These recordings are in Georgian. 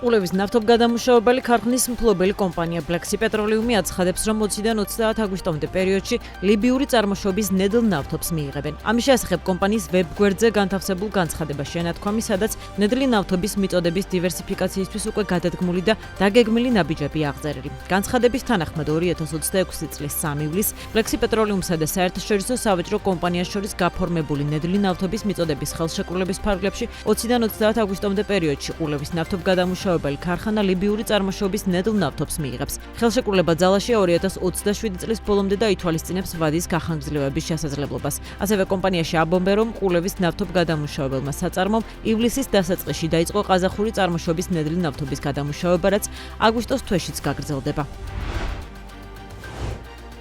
ყულევის ნავთობგადამუშავებელი ქარხნის მფლობელი კომპანია Black Sea Petroleum აცხადებს, რომ 20-დან 30 აგვისტომდე პერიოდში ლიბიური წარმოშობის ნედლ ნავთობს მიიღებენ. ამის შესახებ კომპანიის ვებგვერდზე განთავსებულ განცხადებაში ენათქვამი, სადაც ნედლი ნავთობის მიწოდების დივერსიფიკაციისთვის უკვე გადადგმული და დაგეგმილი ნაბიჯები აღწერილი. განცხადების თანახმად 2026 წლის 3 ივლისს Black Sea Petroleum-სა და საერთაშორისო სავაჭრო კომპანიას შორის გაფორმებული ნედლი ნავთობის მიწოდების ხელშეკრულების ფარგლებში 20-დან 30 აგვისტომდე პერიოდში ყულევის ნავთობგადამუშავებელი ქარხანა ლიბიური წარმოშობის ნედლ ნავთობს მიიღებს. ხელშეკრულება ძალაში 2027 წლის ბოლომდე და ითვალისწინებს ვადის გახანგრძლივების შესაძლებლობას. ასევე კომპანიაში აბომბე, რომ ყულევის ნავთობგადამუშავებელმა საწარმომ ივლისის დასაწყისში დაიწყო ყაზახური წარმოშობის ნედლი ნავთობის გადამუშავება, რაც აგვისტოს თვეშიც გაგრძელდება.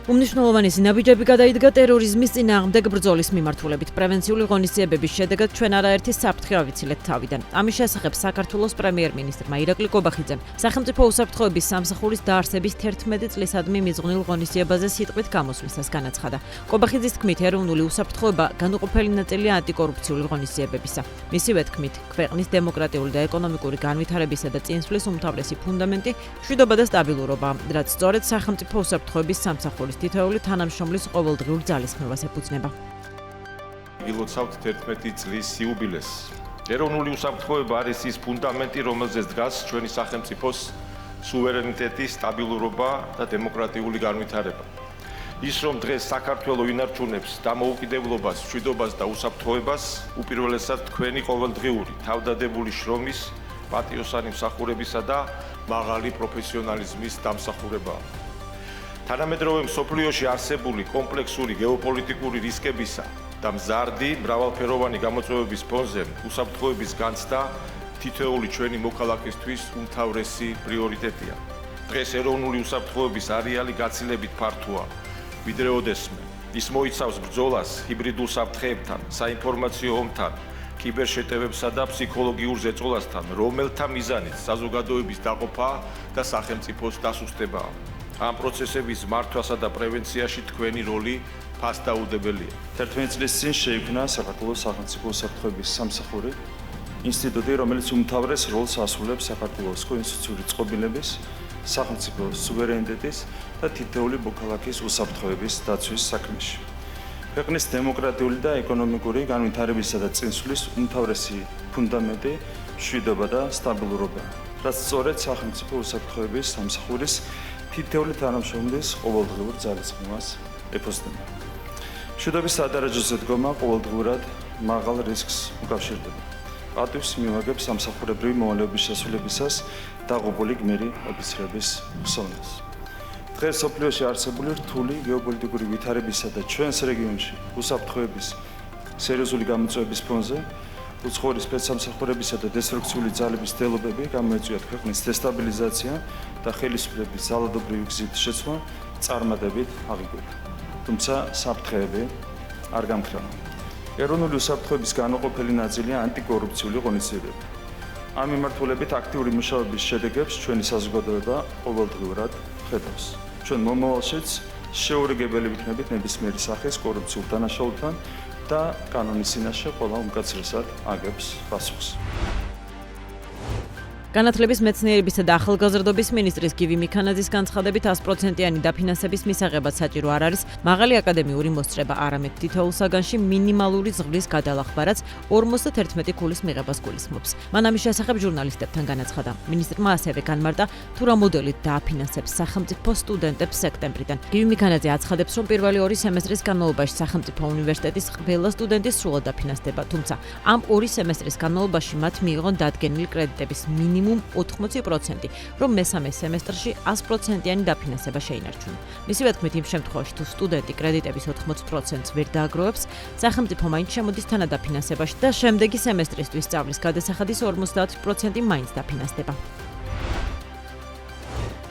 უმნიშვნელოვანესი ნაბიჯები გადაიდგა ტერორიზმის წინააღმდეგ ბრძოლის მიმართულებით. პრევენციული ღონისძიებების შედეგად ჩვენ არაერთი საფრთხე ავიცილეთ თავიდან. ამის შესახებ საქართველოს პრემიერ-მინისტრმა ირაკლი კობახიძემ სახელმწიფო უსაფრთხოების სამსახურის დაარსების 11 წლისადმი მიზღვნილ ღონისძიებაზე სიტყვით გამოსვლისას განაცხადა. კობახიძის თქმით, ეროვნული უსაფრთხოება განუყოფელი ნაწილია ანტიკორუფციული ღონისძიებებისა. მისივე თქმით, ქვეყნის დემოკრატიული და ეკონომიკური განვითარებისა და წინსვლის უმთავრესი ფუნდამენტი მშვიდობა და სტაბილურობა, რაც სწორედ სახელმწიფო უსაფრთხოების სამსახურის თითოეული თანამშრომლის ყოველდღიურ ძალისხმევას ეფუძნება. გილოცავთ 11 წლის იუბილეს. ეროვნული უსაფრთხოება არის ის ფუნდამენტი, რომელზეც დგას ჩვენი სახელმწიფოს სუვერენიტეტი, სტაბილურობა და დემოკრატიული განვითარება. ის, რომ დღეს საქართველო ინარჩუნებს დამოუკიდებლობას, მშვიდობას და უსაფრთხოებას, უპირველესად თქვენი ყოველდღიური თავდადებული შრომის, პატიოსანი მსახურებისა და მაღალი პროფესიონალიზმის დამსახურებაა. თანამედროვე მსოფლიოში არსებული კომპლექსური გეოპოლიტიკური რისკებისა და მზარდი მრავალფეროვანი გამოწვევების ფონზე უსაფრთხოების განცდა თითოეული ჩვენი მოქალაქისთვის უმთავრესი პრიორიტეტია. დღეს ეროვნული უსაფრთხოების არეალი გაცილებით ფართოა, ვიდრე ოდესმე. ის მოიცავს ბრძოლას ჰიბრიდულ საფრთხეებთან, საინფორმაციო ომთან, კიბერშეტევებსა და ფსიქოლოგიურ ზეწოლასთან, რომელთა მიზანიც საზოგადოების დაყოფა და სახელმწიფოს დასუსტებაა. ამ პროცესების მართვასა და პრევენციაში თქვენი როლი ფასდაუდებელია. 11 წლის წინ შეიქმნა საქართველოს სახელმწიფო უსაფრთხოების სამსახური, ინსტიტუტი, რომელიც უმთავრეს როლს ასრულებს საქართველოს კონსტიტუციური წყობილების, სახელმწიფო სუვერენიტეტის და თითოეული მოქალაქის უსაფრთხოების დაცვის საქმეში. ქვეყნის დემოკრატიული და ეკონომიკური განვითარებისა და წინსვლის უმთავრესი ფუნდამენტი მშვიდობა და სტაბილურობა, რაც სწორედ სახელმწიფო უსაფრთხოების სამსახურის თითოეული თანამშრომლის ყოველდღიურ ძალისხმევას ეფუძნება. მშვიდობის სადარაჯოზე დგომა ყოველდღურად მაღალ რისკს უკავშირდება. პატივს მიუღებს სამსახურებრივი მოვალეობის შესრულებისას დაღუპული გმირი ოფიცრების ხსოვნას. დღეს სოფლიოში არსებული რთული გეოპოლიტიკური ვითარებისა და ჩვენს რეგიონში უსაფრთხოების სერიოზული გამოწვევების ფონზე უცხოური სპეცსამსახურებისა და დესტრუქციული ძალების დელობები გამოეწვიათ ქვეყნის დესტაბილიზაცია და ხელისუფლების ძალადობრივი გზით შეცვლა წარმატებით აღიკვეთა. თუმცა საფრთხეები არ გამქრალა. ეროვნული უსაფრთხოების განუყოფელი ნაწილია ანტიკორუფციული ღონისძიებები. ამ მიმართულებით აქტიური მუშაობის შედეგებს ჩვენი საზოგადოება ყოველდღიურად ხედავს. ჩვენ მომავალშიც შეურიგებელი ვიქნებით ნებისმიერი სახის კორუფციულ დანაშაულთან და კანონის წინაშე ყველა უმკაცრესად აგებს პასუხს. განათლების, მეცნიერებისა და ახალგაზრდობის მინისტრის გივი მიქანაძის განცხადებით 100%-იანი დაფინანსების მისაღებად საჭირო არ არის მაღალი აკადემიური მოსწრება, არამედ თითოეულ საგანში მინიმალური ზღვის გადალახვა, რაც 51 ქულის მიღებას გულისხმობს. მან ამის შესახებ ჟურნალისტებთან განაცხადა. მინისტრმა ასევე განმარტა, თუ რა მოდელით დააფინანსებს სახელმწიფო სტუდენტებს სექტემბრიდან. გივი მიქანაძე აცხადებს, რომ პირველი 2 სემესტრის განმავლობაში სახელმწიფო უნივერსიტეტის ყველა სტუდენტი სრულად დაფინანსდება, თუმცა ამ 2 სემესტრის განმავლობაში მათ მიიღონ დადგენილი კრედიტების მინიმუმ 80%, რომ მესამე სემესტრში 100%-იანი დაფინანსება შეინარჩუნა. მისივე თქმით, იმ შემთხვევაში, თუ სტუდენტი კრედიტების 80%-ს ვერ დააგროვებს, სახელმწიფო მაინც შემოდის თანადაფინანსებაში და შემდეგი სემესტრისთვის სწავლის გადასახადის 50% მაინც დაფინანსდება.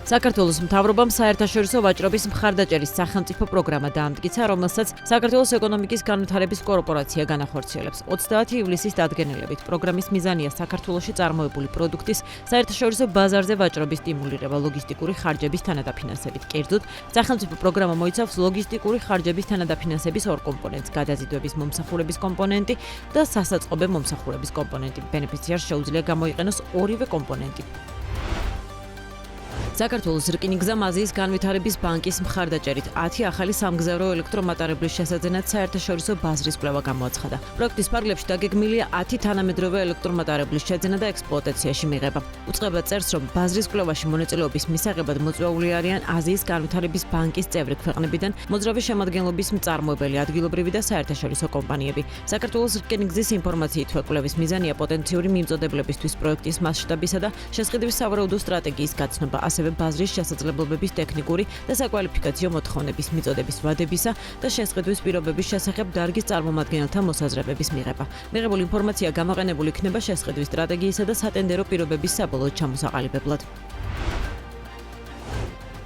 საქართველოს მთავრობამ საერთაშორისო ვაჭრობის მხარდაჭერის სახელმწიფო პროგრამა დაამტკიცა, რომელსაც საქართველოს ეკონომიკის განვითარების კორპორაცია განახორციელებს. 30 ივლისის დადგენილებით პროგრამის მიზანია საქართველოში წარმოებული პროდუქტის საერთაშორისო ბაზარზე ვაჭრობის სტიმულირება ლოგისტიკური ხარჯების თანადაფინანსებით. კერძოდ, სახელმწიფო პროგრამა მოიცავს ლოგისტიკური ხარჯების თანადაფინანსების 2 კომპონენტს: გადაზიდვების მომსახურების კომპონენტი და სასაწყობე მომსახურების კომპონენტი. ბენეფიციარს შეუძლია გამოიყენოს ორივე კომპონენტი. საქართველოს რკინიგზამ აზიის განვითარების ბანკის მხარდაჭერით 10 ახალი სამგზავრო ელექტრომატარებლის შესაძენად საერთაშორისო ბაზრის კვლევა გამოაცხადა. პროექტის ფარგლებში დაგეგმილია 10 თანამედროვე ელექტრომატარებლის შეძენა და ექსპლუატაციაში მიღება. უწყება წერს, რომ ბაზრის კვლევაში მონაწილეობის მისაღებად მოწვეული არიან აზიის განვითარების ბანკის წევრი ქვეყნებიდან მოძრავი შემადგენლობის მწარმოებელი ადგილობრივი და საერთაშორისო კომპანიები. საქართველოს რკინიგზის ინფორმაციით კვლევის მიზანია პოტენციური მიმწოდებლებისთვის პროექტის მასშტაბისა და შესყიდვის სავარაუდო სტრატეგიის გაცნობა, ასევე ბაზრის შესაძლებლობების ტექნიკური და საკვალიფიკაციო მოთხოვნების მიწოდების ვადებისა და შესყიდვის პირობების შესახებ დარგის წარმომადგენელთა მოსაზრებების მიღება. მიღებული ინფორმაცია გამოყენებული იქნება შესყიდვის სტრატეგიისა და სატენდერო პირობების საბოლოო ჩამოსაყალიბებლად.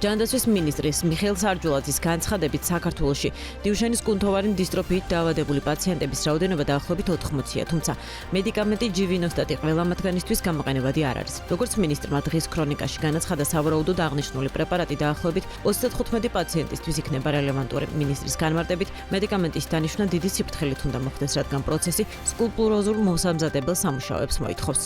ჯანდაცვის მინისტრის მიხეილ სარჯულაძის განცხადებით საქართველოში დიუშენის კუნთოვანი დისტროფიით დაავადებული პაციენტების რაოდენობა დაახლოებით 80-ია, თუმცა მედიკამენტი ჯივინოსტატი ყველა მათგანისთვის გამოყენებადი არ არის. როგორც მინისტრმა დღის ქრონიკაში განაცხადა, სავარაუდოდ აღნიშნული პრეპარატი დაახლოებით 35 პაციენტისთვის იქნება რელევანტური. მინისტრის განმარტებით, მედიკამენტის დანიშვნა დიდი სიფრთხილით უნდა მოხდეს, რადგან პროცესი სკულპტუროზულ მოსამზადებელ სამუშაოებს მოითხოვს.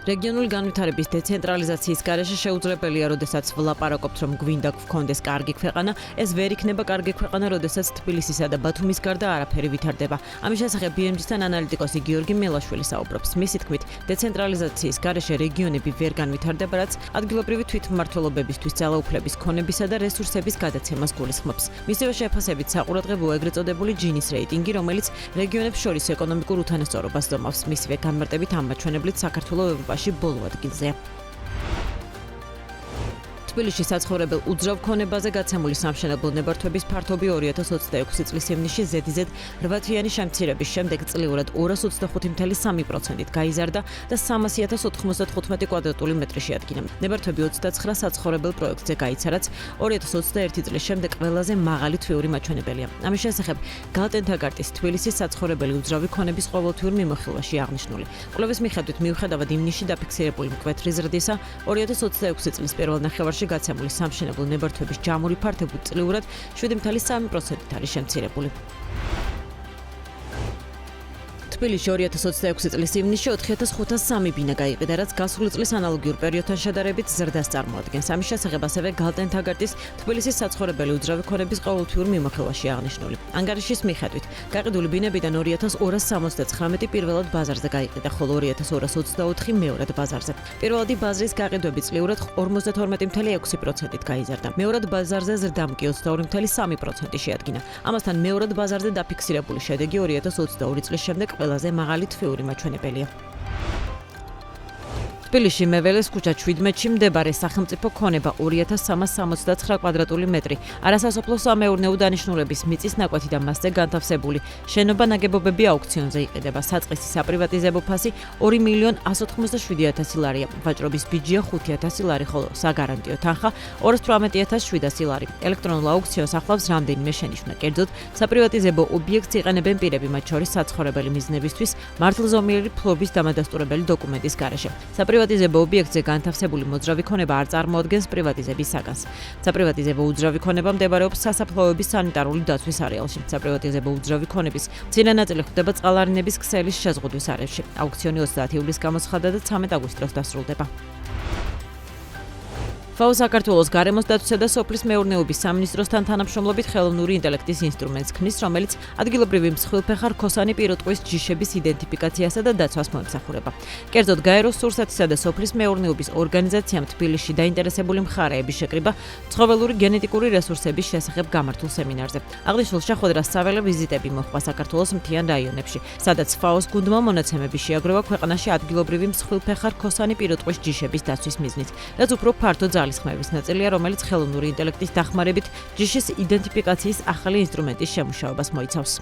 რეგიონული განვითარების დეცენტრალიზაციის გარეშე შეუძლებელია, როდესაც ვლაპარაკობთ, რომ გვინდა გვქონდეს კარგი ქვეყანა, ეს ვერ იქნება კარგი ქვეყანა, როდესაც თბილისისა და ბათუმის გარდა არაფერი ვითარდება. ამის შესახებ BMG-თან ანალიტიკოსი გიორგი მელაშვილი საუბრობს. მისი თქმით, დეცენტრალიზაციის გარეშე რეგიონები ვერ განვითარდება, რაც ადგილობრივი თვითმმართველობებისთვის ძალაუფლების ქონებისა და რესურსების გადაცემას გულისხმობს. მისივე შეფასებით საყურადღებოა ეგრეთ წოდებული ჯინის რეიტინგი, რომელიც რეგიონებს შორის ეკონომიკურ უთანასწორობას ზომავს. მისივე განმარტებით ამ მაჩვენებლით საქართველოს ევროპაში ბოლო ადგილზეა. თბილისში საცხოვრებელ უძრავ ქონებაზე გაცემული სამშენებლო ნებართვების ფართობი 2026 წლის ივნისში ზედიზედ 8-თვიანი შემცირების შემდეგ წლიურად 225.3%-ით გაიზარდა და 300.095 კვადრატული მეტრი შეადგინა. ნებართვები 29 საცხოვრებელ პროექტზე გაიცა, რაც 2021 წლის შემდეგ ყველაზე მაღალი თვიური მაჩვენებელია. ამის შესახებ გალტენთაგარტის თბილისის საცხოვრებელი უძრავი ქონების ყოველთვიურ მიმოხილვაში აღნიშნული. კვლევის მიხედვით, მიუხედავად ივნისში დაფიქსირებული მკვეთრი ზრდისა, 2026 წლის პირველ ნახევარში გაცემული სამშენებლო ნებართვების ჯამური ფართობი წლიურად 7.3%-ით არის შემცირებული. თბილისში 2026 წლის ივნისში 4.503 ბინა გაიყიდა, რაც გასული წლის ანალოგიურ პერიოდთან შედარებით ზრდას წარმოადგენს. ამის შესახებ ასევე გალტენთაგარტის თბილისის საცხოვრებელი უძრავი ქონების ყოველთვიურ მიმოხილვაში აღნიშნული. ანგარიშის მიხედვით, გაყიდული ბინებიდან 2279 პირველად ბაზარზე გაიყიდა, ხოლო 2224 მეორად ბაზარზე. პირველადი ბაზრის გაყიდვები წლიურად 52.6%-ით გაიზარდა. მეორად ბაზარზე ზრდამ კი 22.3% შეადგინა. ამასთან მეორად ბაზარზე დაფიქსირებული შედეგი 2022 წლის შემდეგ ყველაზე მაღალი თვიური მაჩვენებელია. თბილისში მეველეს ქუჩა 17-ში მდებარე სახელმწიფო ქონება 2369 კვადრატული მეტრი. არასასოფლო სამეურნეო დანიშნულების მიწის ნაკვეთი და მასზე განთავსებული შენობა ნაგებობები აუქციონზე იყიდება. საწყისი საპრივატიზებო ფასი 2.187.000 ლარია. ვაჭრობის ბიჯია 5.000 ლარი, ხოლო საგარანტიო თანხა 218.700 ლარი. ელექტრონულ აუქციონს ახლავს რამდენიმე შენიშვნა. კერძოდ, საპრივატიზებო ობიექტს იყენებენ პირები, მათ შორის საცხოვრებელი მიზნებისთვის მართლზომიერი ფლობის დამადასტურებელი დოკუმენტის გარეშე. საპრივატიზებო ობიექტზე განთავსებული მოძრავი ქონება არ წარმოადგენს პრივატიზების საგანს. საპრივატიზებო უძრავი ქონება მდებარეობს სასაფლაოების სანიტარული დაცვის არეალში. საპრივატიზებო უძრავი ქონების მცირე ნაწილი ხვდება წყალარინების ქსელის შეზღუდვის არეში. აუქციონი 30 ივლისს გამოცხადდა და 13 აგვისტოს დროს დასრულდება. FAO საქართველოს გარემოს დაცვისა და სოფლის მეურნეობის სამინისტროსთან თანამშრომლობით ხელოვნური ინტელექტის ინსტრუმენტს ქმნის, რომელიც ადგილობრივი მსხვილფეხა რქოსანი პირუტყვის ჯიშების იდენტიფიკაციასა და დაცვას მოემსახურება. კერძოდ, გაეროს სურსათისა და სოფლის მეურნეობის ორგანიზაციამ თბილისში დაინტერესებული მხარეების შეკრიბა ცხოველური გენეტიკური რესურსების შესახებ გამართულ სემინარზე. აღნიშნულ შეხვედრას საველე ვიზიტები მოჰყვა საქართველოს მთიან რაიონებში, სადაც FAO-ს გუნდმა მონაცემები შეაგროვა ქვეყანაში ადგილობრივი მსხვილფეხა რქოსანი პირუტყვის ჯიშების დაცვის მიზნით, რაც უფრო ფართო ხმების ნაწილია, რომელიც ხელოვნური ინტელექტის დახმარებით ჯიშის იდენტიფიკაციის ახალი ინსტრუმენტის შემუშავებას მოიცავს.